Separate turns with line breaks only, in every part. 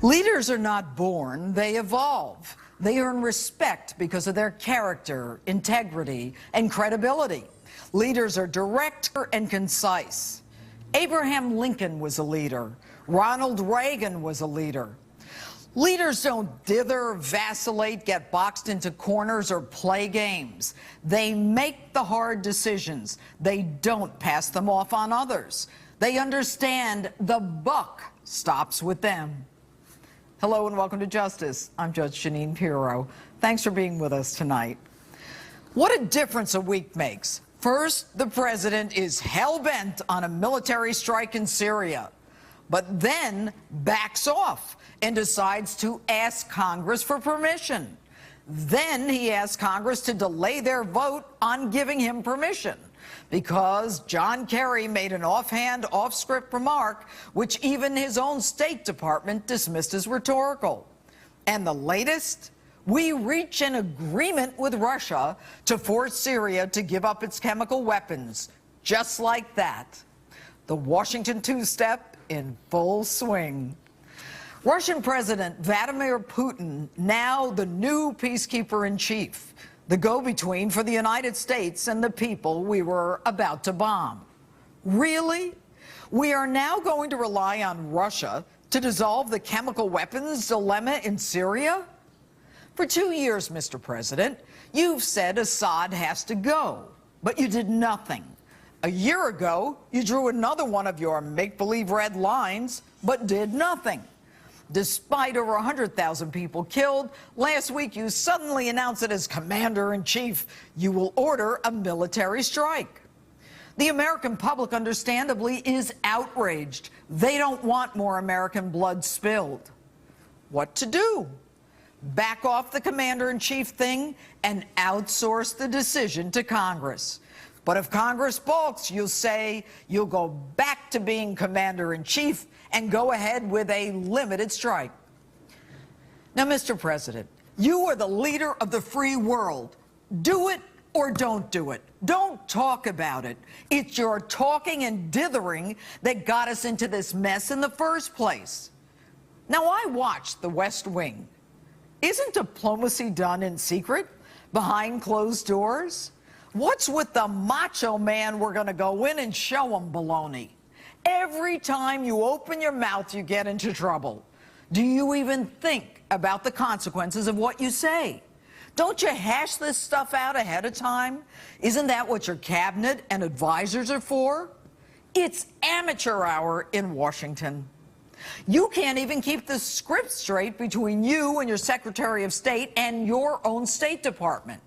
Leaders are not born, they evolve. They earn respect because of their character, integrity, and credibility. Leaders are direct and concise. Abraham Lincoln was a leader. Ronald Reagan was a leader. Leaders don't dither, vacillate, get boxed into corners, or play games. They make the hard decisions. They don't pass them off on others. They understand the buck stops with them. Hello and welcome to Justice. I'm Judge Jeanine Pirro. Thanks for being with us tonight. What a difference a week makes. First, the president is hell-bent on a military strike in Syria, but then backs off and decides to ask Congress for permission. Then he asks Congress to delay their vote on giving him permission because John Kerry made an offhand, off-script remark which even his own State Department dismissed as rhetorical. And the latest? We reach an agreement with Russia to force Syria to give up its chemical weapons. Just like that. The Washington two-step in full swing. Russian President Vladimir Putin, now the new peacekeeper-in-chief, the go-between for the United States and the people we were about to bomb. Really? We are now going to rely on Russia to dissolve the chemical weapons dilemma in Syria? For 2 years, Mr. President, you've said Assad has to go, but you did nothing. A year ago, you drew another one of your make-believe red lines, but did nothing. Despite over 100,000 people killed, last week you suddenly announced that as commander-in-chief, you will order a military strike. The American public, understandably, is outraged. They don't want more American blood spilled. What to do? Back off the commander-in-chief thing and outsource the decision to Congress. But if Congress balks, you'll say you'll go back to being commander-in-chief and go ahead with a limited strike. Now, Mr. President, you are the leader of the free world. Do it or don't do it. Don't talk about it. It's your talking and dithering that got us into this mess in the first place. Now, I watched The West Wing. Isn't diplomacy done in secret, behind closed doors? What's with the macho man we're going to go in and show him baloney? Every time you open your mouth, you get into trouble. Do you even think about the consequences of what you say? Don't you hash this stuff out ahead of time? Isn't that what your cabinet and advisors are for? It's amateur hour in Washington. You can't even keep the script straight between you and your Secretary of State and your own State Department.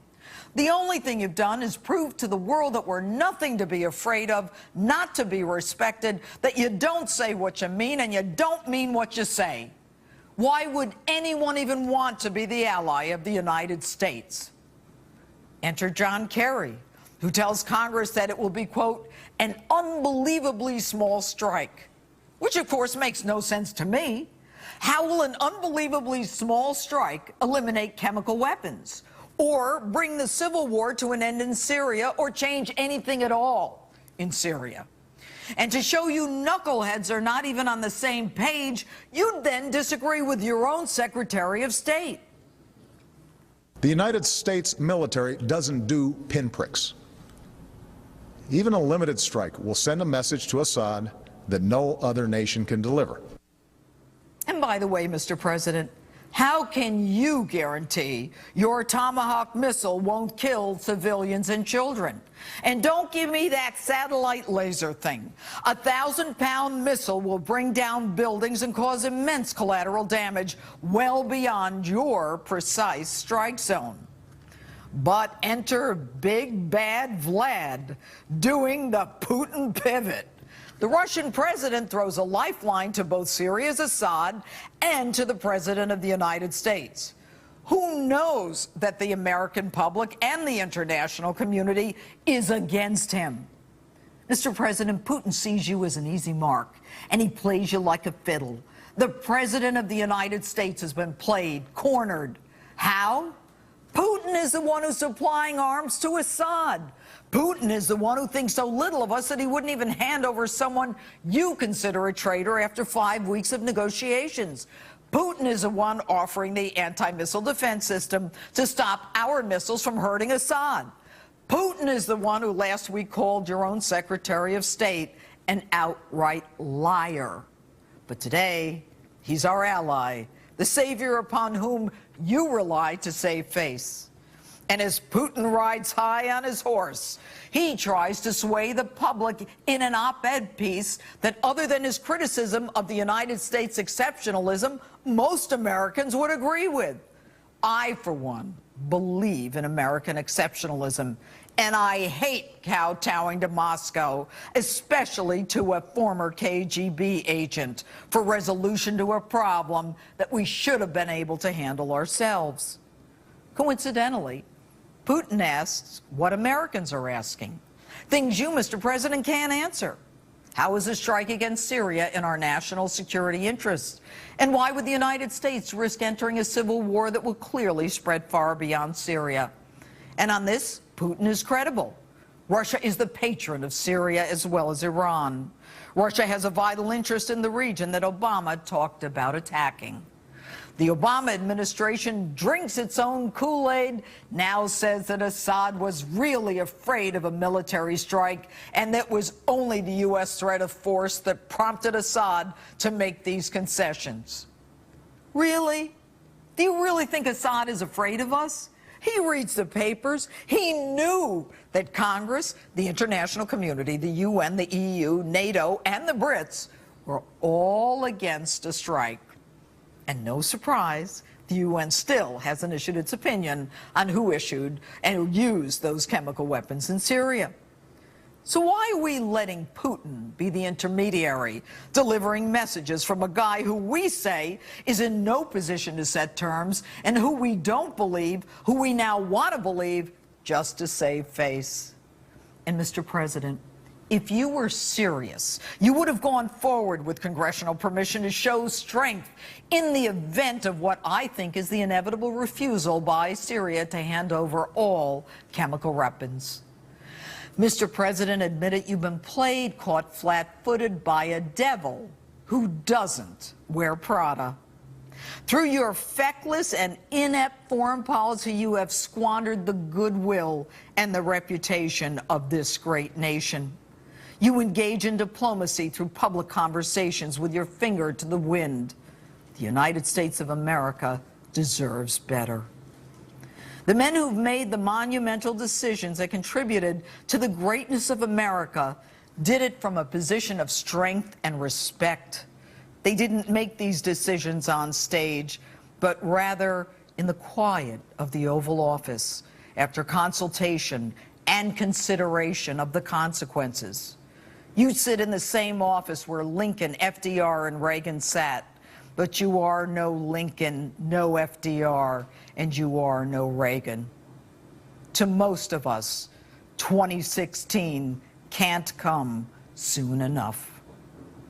The only thing you've done is prove to the world that we're nothing to be afraid of, not to be respected, that you don't say what you mean and you don't mean what you say. Why would anyone even want to be the ally of the United States? Enter John Kerry, who tells Congress that it will be, quote, an unbelievably small strike, which of course makes no sense to me. How will an unbelievably small strike eliminate chemical weapons? Or bring the civil war to an end in Syria, or change anything at all in Syria? And to show you knuckleheads are not even on the same page, you'd then disagree with your own Secretary of State.
The United States military doesn't do pinpricks. Even a limited strike will send a message to Assad that no other nation can deliver.
And by the way, Mr. President, how can you guarantee your Tomahawk missile won't kill civilians and children? And don't give me that satellite laser thing. A 1,000-pound missile will bring down buildings and cause immense collateral damage well beyond your precise strike zone. But enter Big Bad Vlad doing the Putin pivot. The Russian president throws a lifeline to both Syria's Assad and to the President of the United States. Who knows that the American public and the international community is against him? Mr. President, Putin sees you as an easy mark, and he plays you like a fiddle. The President of the United States has been played, cornered. How? Putin is the one who's supplying arms to Assad. Putin is the one who thinks so little of us that he wouldn't even hand over someone you consider a traitor after 5 weeks of negotiations. Putin is the one offering the anti-missile defense system to stop our missiles from hurting Assad. Putin is the one who last week called your own Secretary of State an outright liar. But today, he's our ally, the savior upon whom you rely to save face. And as Putin rides high on his horse, he tries to sway the public in an op-ed piece that, other than his criticism of the United States exceptionalism, most Americans would agree with. I, for one, believe in American exceptionalism, and I hate kowtowing to Moscow, especially to a former KGB agent, for resolution to a problem that we should have been able to handle ourselves. Coincidentally, Putin asks what Americans are asking, things you, Mr. President, can't answer. How is a strike against Syria in our national security interests? And why would the United States risk entering a civil war that will clearly spread far beyond Syria? And on this, Putin is credible. Russia is the patron of Syria as well as Iran. Russia has a vital interest in the region that Obama talked about attacking. The Obama administration drinks its own Kool-Aid, now says that Assad was really afraid of a military strike and that it was only the U.S. threat of force that prompted Assad to make these concessions. Really? Do you really think Assad is afraid of us? He reads the papers. He knew that Congress, the international community, the UN, the EU, NATO, and the Brits were all against a strike. And no surprise, the UN still hasn't issued its opinion on who issued and used those chemical weapons in Syria. So why are we letting Putin be the intermediary, delivering messages from a guy who we say is in no position to set terms and who we don't believe, who we now want to believe, just to save face? And Mr. President, if you were serious, you would have gone forward with congressional permission to show strength in the event of what I think is the inevitable refusal by Syria to hand over all chemical weapons. Mr. President, admit it, you've been played, caught flat-footed by a devil who doesn't wear Prada. Through your feckless and inept foreign policy, you have squandered the goodwill and the reputation of this great nation. You engage in diplomacy through public conversations with your finger to the wind. The United States of America deserves better. The men who've made the monumental decisions that contributed to the greatness of America did it from a position of strength and respect. They didn't make these decisions on stage, but rather in the quiet of the Oval Office, after consultation and consideration of the consequences. You sit in the same office where Lincoln, FDR, and Reagan sat, but you are no Lincoln, no FDR, and you are no Reagan. To most of us, 2016 can't come soon enough.